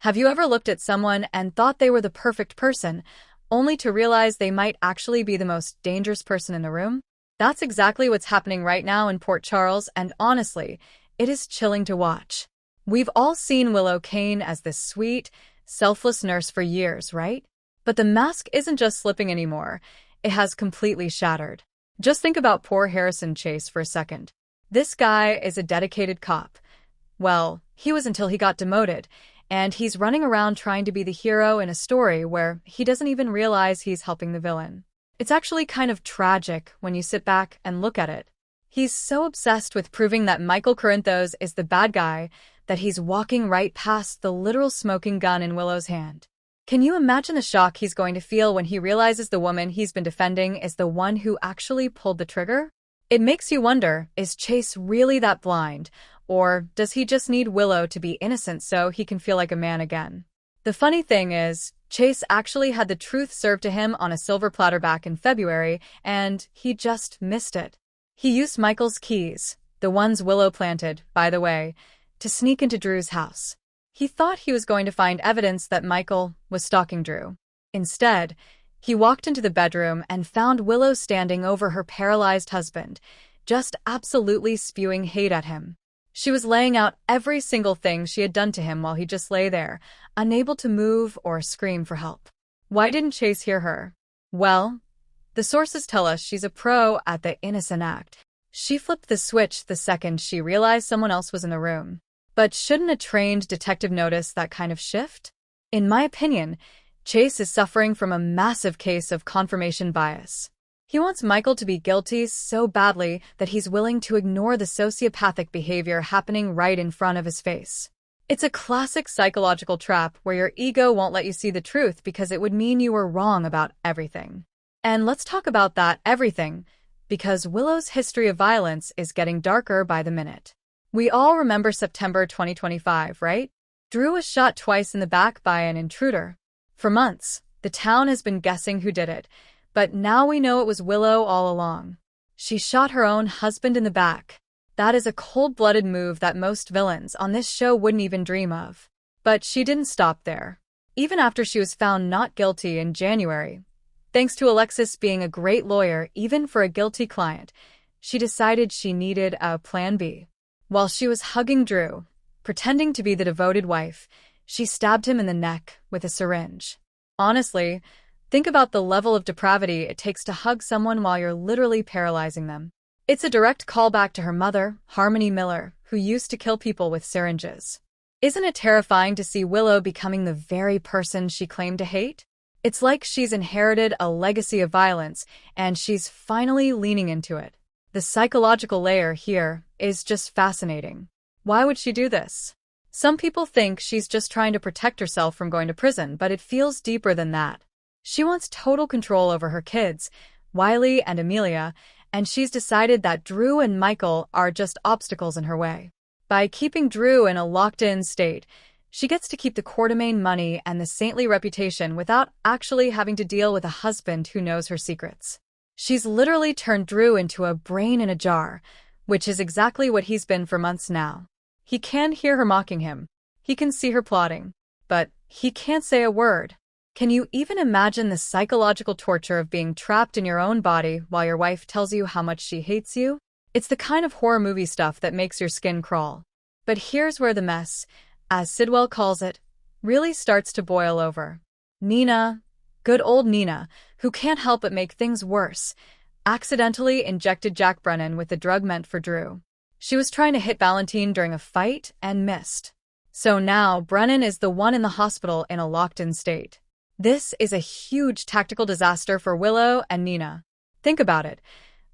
Have you ever looked at someone and thought they were the perfect person, only to realize they might actually be the most dangerous person in the room? That's exactly what's happening right now in Port Charles, and honestly, it is chilling to watch. We've all seen Willow Cain as this sweet, selfless nurse for years, right? But the mask isn't just slipping anymore, it has completely shattered. Just think about poor Harrison Chase for a second. This guy is a dedicated cop. Well, he was until he got demoted, and he's running around trying to be the hero in a story where he doesn't even realize he's helping the villain. It's actually kind of tragic when you sit back and look at it. He's so obsessed with proving that Michael Corinthos is the bad guy that he's walking right past the literal smoking gun in Willow's hand. Can you imagine the shock he's going to feel when he realizes the woman he's been defending is the one who actually pulled the trigger? It makes you wonder, is Chase really that blind? Or does he just need Willow to be innocent so he can feel like a man again? The funny thing is, Chase actually had the truth served to him on a silver platter back in February, and he just missed it. He used Michael's keys, the ones Willow planted, by the way, to sneak into Drew's house. He thought he was going to find evidence that Michael was stalking Drew. Instead, he walked into the bedroom and found Willow standing over her paralyzed husband, just absolutely spewing hate at him. She was laying out every single thing she had done to him while he just lay there, unable to move or scream for help. Why didn't Chase hear her? Well, the sources tell us she's a pro at the innocent act. She flipped the switch the second she realized someone else was in the room. But shouldn't a trained detective notice that kind of shift? In my opinion, Chase is suffering from a massive case of confirmation bias. He wants Michael to be guilty so badly that he's willing to ignore the sociopathic behavior happening right in front of his face. It's a classic psychological trap where your ego won't let you see the truth because it would mean you were wrong about everything. And let's talk about that everything, because Willow's history of violence is getting darker by the minute. We all remember September 2025, right? Drew was shot twice in the back by an intruder. For months, the town has been guessing who did it, but now we know it was Willow all along. She shot her own husband in the back. That is a cold-blooded move that most villains on this show wouldn't even dream of. But she didn't stop there. Even after she was found not guilty in January, thanks to Alexis being a great lawyer even for a guilty client, she decided she needed a plan B. While she was hugging Drew, pretending to be the devoted wife, she stabbed him in the neck with a syringe. Honestly, think about the level of depravity it takes to hug someone while you're literally paralyzing them. It's a direct callback to her mother, Harmony Miller, who used to kill people with syringes. Isn't it terrifying to see Willow becoming the very person she claimed to hate? It's like she's inherited a legacy of violence, and she's finally leaning into it. The psychological layer here is just fascinating. Why would she do this? Some people think she's just trying to protect herself from going to prison, but it feels deeper than that. She wants total control over her kids, Wiley and Amelia, and she's decided that Drew and Michael are just obstacles in her way. By keeping Drew in a locked-in state, she gets to keep the Quartermain money and the saintly reputation without actually having to deal with a husband who knows her secrets. She's literally turned Drew into a brain in a jar, which is exactly what he's been for months now. He can hear her mocking him. He can see her plotting. But he can't say a word. Can you even imagine the psychological torture of being trapped in your own body while your wife tells you how much she hates you? It's the kind of horror movie stuff that makes your skin crawl. But here's where the mess, as Sidwell calls it, really starts to boil over. Nina, good old Nina, who can't help but make things worse, accidentally injected Jack Brennan with the drug meant for Drew. She was trying to hit Valentine during a fight and missed. So now Brennan is the one in the hospital in a locked-in state. This is a huge tactical disaster for Willow and Nina. Think about it.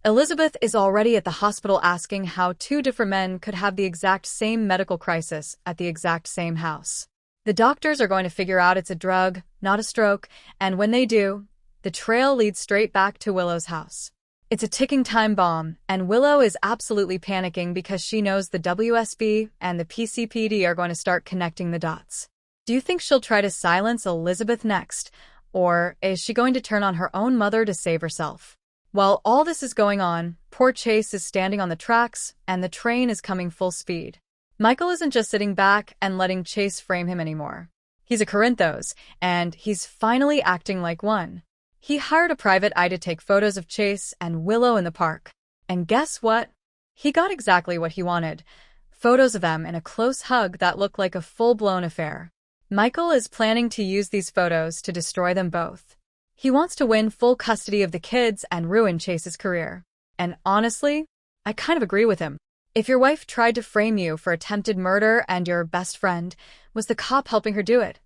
Elizabeth is already at the hospital asking how two different men could have the exact same medical crisis at the exact same house. The doctors are going to figure out it's a drug, not a stroke, and when they do, the trail leads straight back to Willow's house. It's a ticking time bomb, and Willow is absolutely panicking because she knows the WSB and the PCPD are going to start connecting the dots. Do you think she'll try to silence Elizabeth next, or is she going to turn on her own mother to save herself? While all this is going on, poor Chase is standing on the tracks, and the train is coming full speed. Michael isn't just sitting back and letting Chase frame him anymore. He's a Corinthos, and he's finally acting like one. He hired a private eye to take photos of Chase and Willow in the park. And guess what? He got exactly what he wanted. Photos of them in a close hug that looked like a full-blown affair. Michael is planning to use these photos to destroy them both. He wants to win full custody of the kids and ruin Chase's career. And honestly, I kind of agree with him. If your wife tried to frame you for attempted murder and your best friend was the cop helping her do it,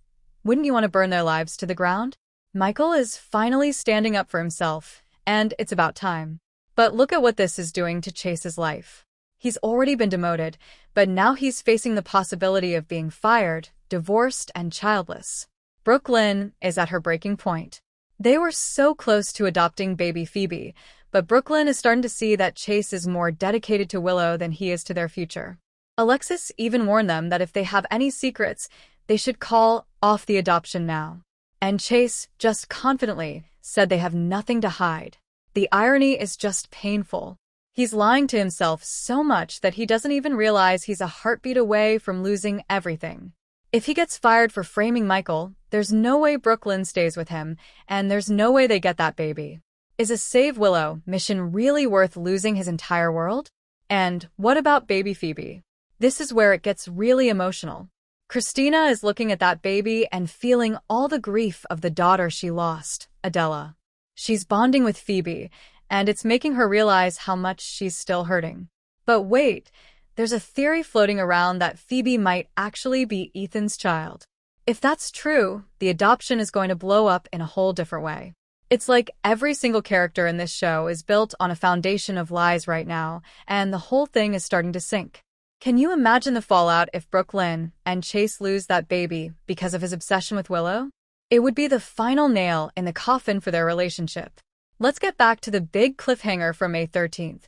wouldn't you want to burn their lives to the ground? Michael is finally standing up for himself, and it's about time. But look at what this is doing to Chase's life. He's already been demoted, but now he's facing the possibility of being fired, divorced, and childless. Brooklyn is at her breaking point. They were so close to adopting baby Phoebe, but Brooklyn is starting to see that Chase is more dedicated to Willow than he is to their future. Alexis even warned them that if they have any secrets, they should call off the adoption now. And Chase just confidently said they have nothing to hide. The irony is just painful. He's lying to himself so much that he doesn't even realize he's a heartbeat away from losing everything. If he gets fired for framing Michael, there's no way Brooklyn stays with him, and there's no way they get that baby. Is a Save Willow mission really worth losing his entire world? And what about baby Phoebe? This is where it gets really emotional. Christina is looking at that baby and feeling all the grief of the daughter she lost, Adela. She's bonding with Phoebe, and it's making her realize how much she's still hurting. But wait, there's a theory floating around that Phoebe might actually be Ethan's child. If that's true, the adoption is going to blow up in a whole different way. It's like every single character in this show is built on a foundation of lies right now, and the whole thing is starting to sink. Can you imagine the fallout if Brooklyn and Chase lose that baby because of his obsession with Willow? It would be the final nail in the coffin for their relationship. Let's get back to the big cliffhanger from May 13th.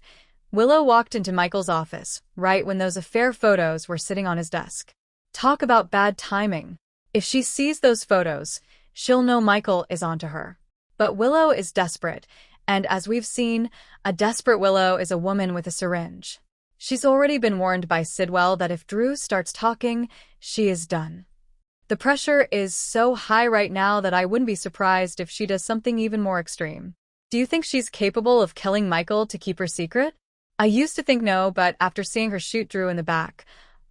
Willow walked into Michael's office right when those affair photos were sitting on his desk. Talk about bad timing. If she sees those photos, she'll know Michael is onto her. But Willow is desperate, and as we've seen, a desperate Willow is a woman with a syringe. She's already been warned by Sidwell that if Drew starts talking, she is done. The pressure is so high right now that I wouldn't be surprised if she does something even more extreme. Do you think she's capable of killing Michael to keep her secret? I used to think no, but after seeing her shoot Drew in the back,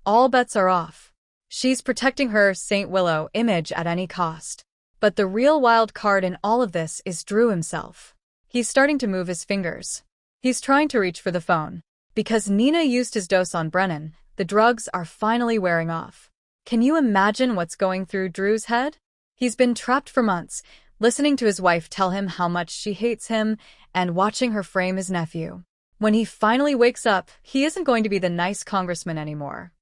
all bets are off. She's protecting her Saint Willow image at any cost. But the real wild card in all of this is Drew himself. He's starting to move his fingers. He's trying to reach for the phone. Because Nina used his dose on Brennan, the drugs are finally wearing off. Can you imagine what's going through Drew's head? He's been trapped for months, listening to his wife tell him how much she hates him and watching her frame his nephew. When he finally wakes up, he isn't going to be the nice congressman anymore.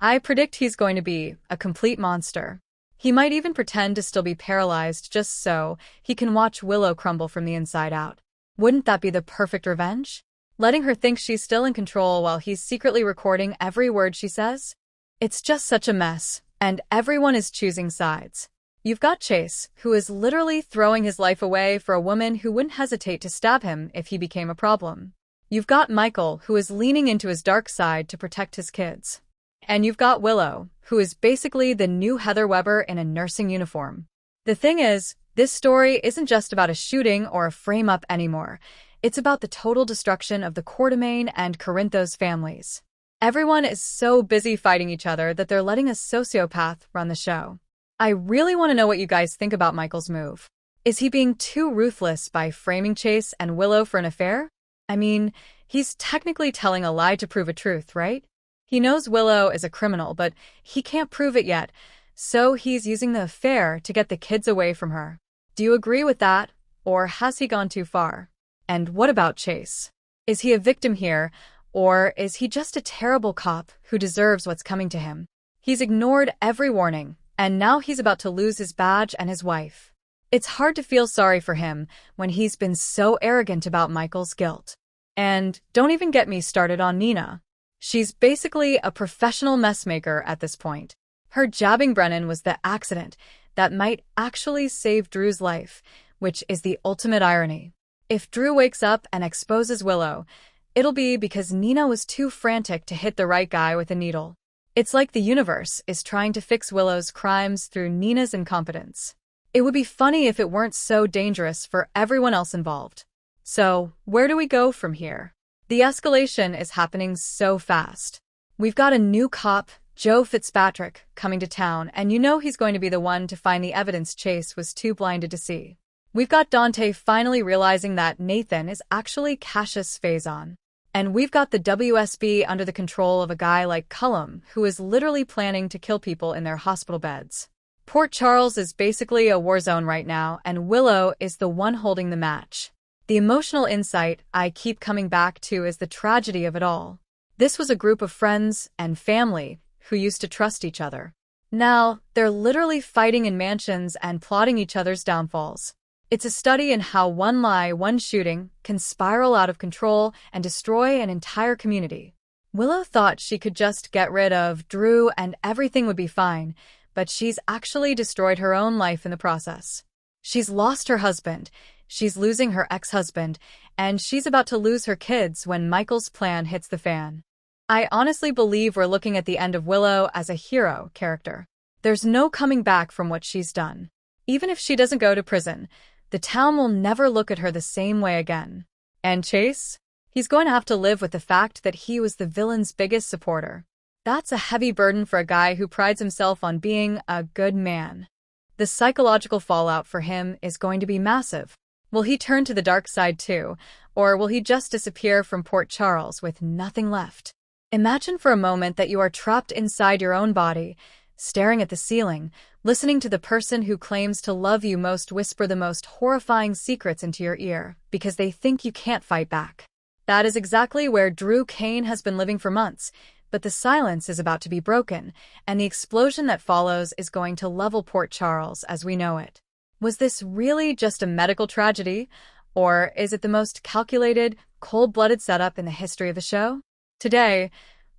I predict he's going to be a complete monster. He might even pretend to still be paralyzed just so he can watch Willow crumble from the inside out. Wouldn't that be the perfect revenge? Letting her think she's still in control while he's secretly recording every word she says? It's just such a mess, and everyone is choosing sides. You've got Chase, who is literally throwing his life away for a woman who wouldn't hesitate to stab him if he became a problem. You've got Michael, who is leaning into his dark side to protect his kids. And you've got Willow, who is basically the new Heather Weber in a nursing uniform. The thing is, this story isn't just about a shooting or a frame-up anymore. It's about the total destruction of the Quartermain and Corinthos families. Everyone is so busy fighting each other that they're letting a sociopath run the show. I really want to know what you guys think about Michael's move. Is he being too ruthless by framing Chase and Willow for an affair? I mean, he's technically telling a lie to prove a truth, right? He knows Willow is a criminal, but he can't prove it yet, so he's using the affair to get the kids away from her. Do you agree with that, or has he gone too far? And what about Chase? Is he a victim here, or is he just a terrible cop who deserves what's coming to him? He's ignored every warning, and now he's about to lose his badge and his wife. It's hard to feel sorry for him when he's been so arrogant about Michael's guilt. And don't even get me started on Nina. She's basically a professional messmaker at this point. Her jabbing Brennan was the accident that might actually save Drew's life, which is the ultimate irony. If Drew wakes up and exposes Willow, it'll be because Nina was too frantic to hit the right guy with a needle. It's like the universe is trying to fix Willow's crimes through Nina's incompetence. It would be funny if it weren't so dangerous for everyone else involved. So, where do we go from here? The escalation is happening so fast. We've got a new cop, Joe Fitzpatrick, coming to town, and you know he's going to be the one to find the evidence Chase was too blinded to see. We've got Dante finally realizing that Nathan is actually Cassius Faison. And we've got the WSB under the control of a guy like Cullum, who is literally planning to kill people in their hospital beds. Port Charles is basically a war zone right now, and Willow is the one holding the match. The emotional insight I keep coming back to is the tragedy of it all. This was a group of friends and family who used to trust each other. Now, they're literally fighting in mansions and plotting each other's downfalls. It's a study in how one lie, one shooting, can spiral out of control and destroy an entire community. Willow thought she could just get rid of Drew and everything would be fine, but she's actually destroyed her own life in the process. She's lost her husband, she's losing her ex-husband, and she's about to lose her kids when Michael's plan hits the fan. I honestly believe we're looking at the end of Willow as a hero character. There's no coming back from what she's done. Even if she doesn't go to prison, the town will never look at her the same way again. And Chase? He's going to have to live with the fact that he was the villain's biggest supporter. That's a heavy burden for a guy who prides himself on being a good man. The psychological fallout for him is going to be massive. Will he turn to the dark side too, or will he just disappear from Port Charles with nothing left? Imagine for a moment that you are trapped inside your own body, staring at the ceiling, listening to the person who claims to love you most whisper the most horrifying secrets into your ear because they think you can't fight back. That is exactly where Drew Cain has been living for months, but the silence is about to be broken, and the explosion that follows is going to level Port Charles as we know it. Was this really just a medical tragedy, or is it the most calculated, cold-blooded setup in the history of the show? Today,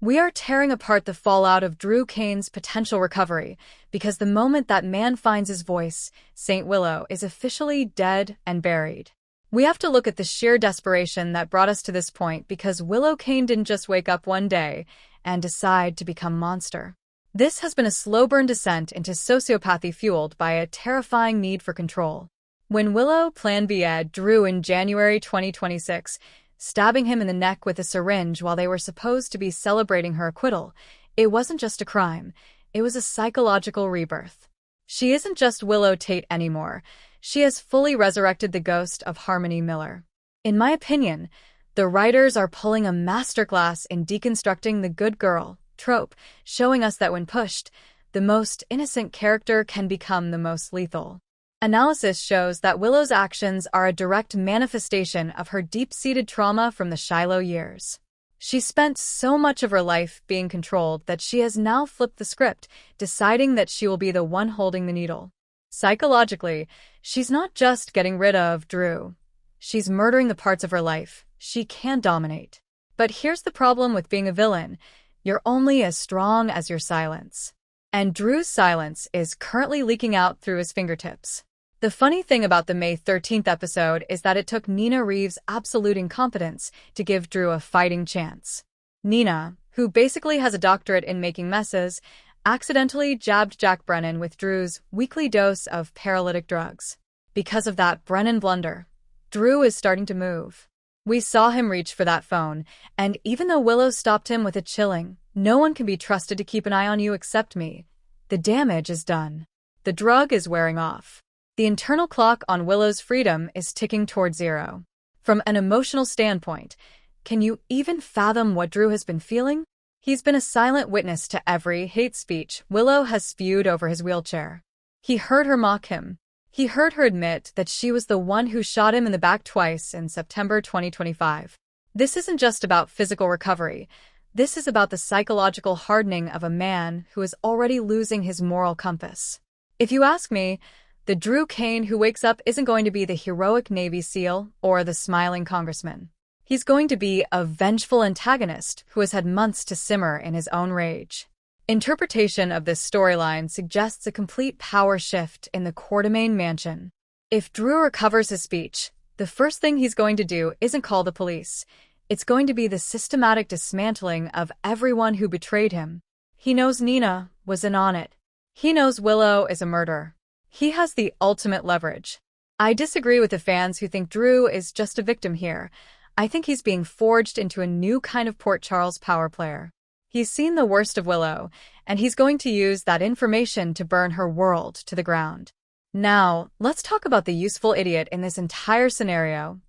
we are tearing apart the fallout of Drew Cain's potential recovery, because the moment that man finds his voice, St. Willow is officially dead and buried. We have to look at the sheer desperation that brought us to this point, because Willow Cain didn't just wake up one day and decide to become monster. This has been a slow-burn descent into sociopathy fueled by a terrifying need for control. When Willow Plan B-ed Drew in January 2026, stabbing him in the neck with a syringe while they were supposed to be celebrating her acquittal, it wasn't just a crime, it was a psychological rebirth. She isn't just Willow Tate anymore, she has fully resurrected the ghost of Harmony Miller. In my opinion, the writers are pulling a masterclass in deconstructing the good girl trope, showing us that when pushed, the most innocent character can become the most lethal. Analysis shows that Willow's actions are a direct manifestation of her deep-seated trauma from the Shiloh years. She spent so much of her life being controlled that she has now flipped the script, deciding that she will be the one holding the needle. Psychologically, she's not just getting rid of Drew. She's murdering the parts of her life she can dominate. But here's the problem with being a villain. You're only as strong as your silence. And Drew's silence is currently leaking out through his fingertips. The funny thing about the May 13th episode is that it took Nina Reeves' absolute incompetence to give Drew a fighting chance. Nina, who basically has a doctorate in making messes, accidentally jabbed Jack Brennan with Drew's weekly dose of paralytic drugs. Because of that Brennan blunder, Drew is starting to move. We saw him reach for that phone, and even though Willow stopped him with a chilling, "No one can be trusted to keep an eye on you except me," the damage is done. The drug is wearing off. The internal clock on Willow's freedom is ticking toward zero. From an emotional standpoint, can you even fathom what Drew has been feeling? He's been a silent witness to every hate speech Willow has spewed over his wheelchair. He heard her mock him. He heard her admit that she was the one who shot him in the back twice in September 2025. This isn't just about physical recovery. This is about the psychological hardening of a man who is already losing his moral compass. If you ask me, the Drew Cain who wakes up isn't going to be the heroic Navy SEAL or the smiling congressman. He's going to be a vengeful antagonist who has had months to simmer in his own rage. Interpretation of this storyline suggests a complete power shift in the Quartermaine mansion. If Drew recovers his speech, the first thing he's going to do isn't call the police. It's going to be the systematic dismantling of everyone who betrayed him. He knows Nina was in on it. He knows Willow is a murderer. He has the ultimate leverage. I disagree with the fans who think Drew is just a victim here. I think he's being forged into a new kind of Port Charles power player. He's seen the worst of Willow, and he's going to use that information to burn her world to the ground. Now, let's talk about the useful idiot in this entire scenario,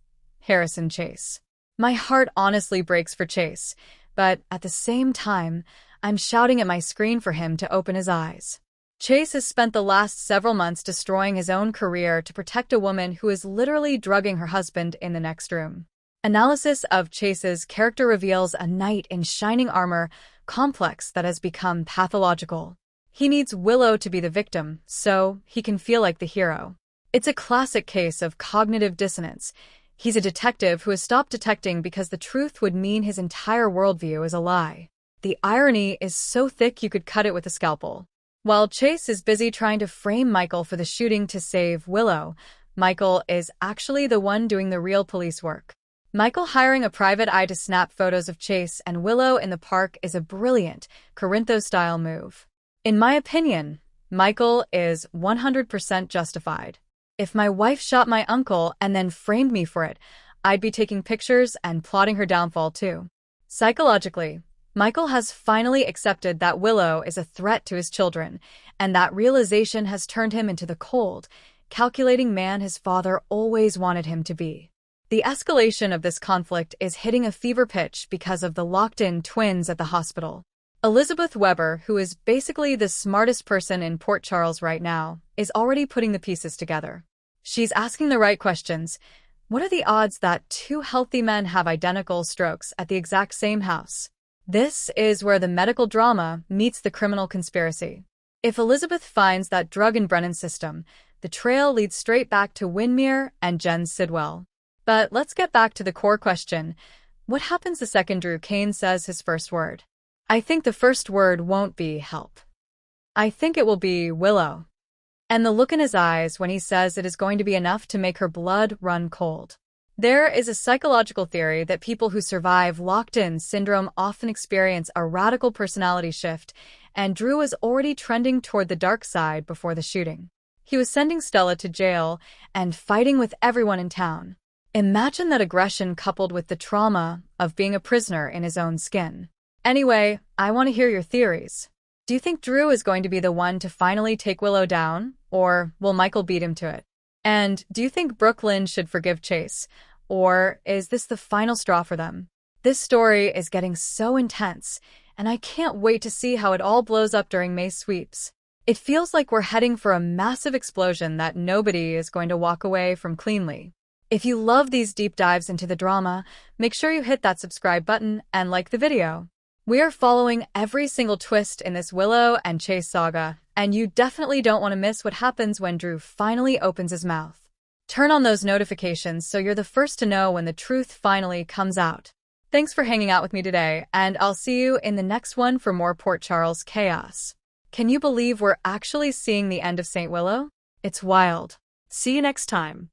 Harrison Chase. My heart honestly breaks for Chase, but at the same time, I'm shouting at my screen for him to open his eyes. Chase has spent the last several months destroying his own career to protect a woman who is literally drugging her husband in the next room. Analysis of Chase's character reveals a knight in shining armor complex that has become pathological. He needs Willow to be the victim, so he can feel like the hero. It's a classic case of cognitive dissonance. He's a detective who has stopped detecting because the truth would mean his entire worldview is a lie. The irony is so thick you could cut it with a scalpel. While Chase is busy trying to frame Michael for the shooting to save Willow, Michael is actually the one doing the real police work. Michael hiring a private eye to snap photos of Chase and Willow in the park is a brilliant Corinthos-style move. In my opinion, Michael is 100% justified. If my wife shot my uncle and then framed me for it, I'd be taking pictures and plotting her downfall too. Psychologically, Michael has finally accepted that Willow is a threat to his children, and that realization has turned him into the cold, calculating man his father always wanted him to be. The escalation of this conflict is hitting a fever pitch because of the locked-in twins at the hospital. Elizabeth Weber, who is basically the smartest person in Port Charles right now, is already putting the pieces together. She's asking the right questions. What are the odds that two healthy men have identical strokes at the exact same house? This is where the medical drama meets the criminal conspiracy. If Elizabeth finds that drug in Brennan's system, the trail leads straight back to Winmere and Jen Sidwell. But let's get back to the core question. What happens the second Drew Cain says his first word? I think the first word won't be help. I think it will be Willow. And the look in his eyes when he says it is going to be enough to make her blood run cold. There is a psychological theory that people who survive locked-in syndrome often experience a radical personality shift, and Drew was already trending toward the dark side before the shooting. He was sending Stella to jail and fighting with everyone in town. Imagine that aggression coupled with the trauma of being a prisoner in his own skin. Anyway, I want to hear your theories. Do you think Drew is going to be the one to finally take Willow down, or will Michael beat him to it? And do you think Brooklyn should forgive Chase, or is this the final straw for them? This story is getting so intense, and I can't wait to see how it all blows up during May's sweeps. It feels like we're heading for a massive explosion that nobody is going to walk away from cleanly. If you love these deep dives into the drama, make sure you hit that subscribe button and like the video. We are following every single twist in this Willow and Chase saga, and you definitely don't want to miss what happens when Drew finally opens his mouth. Turn on those notifications so you're the first to know when the truth finally comes out. Thanks for hanging out with me today, and I'll see you in the next one for more Port Charles chaos. Can you believe we're actually seeing the end of St. Willow? It's wild. See you next time.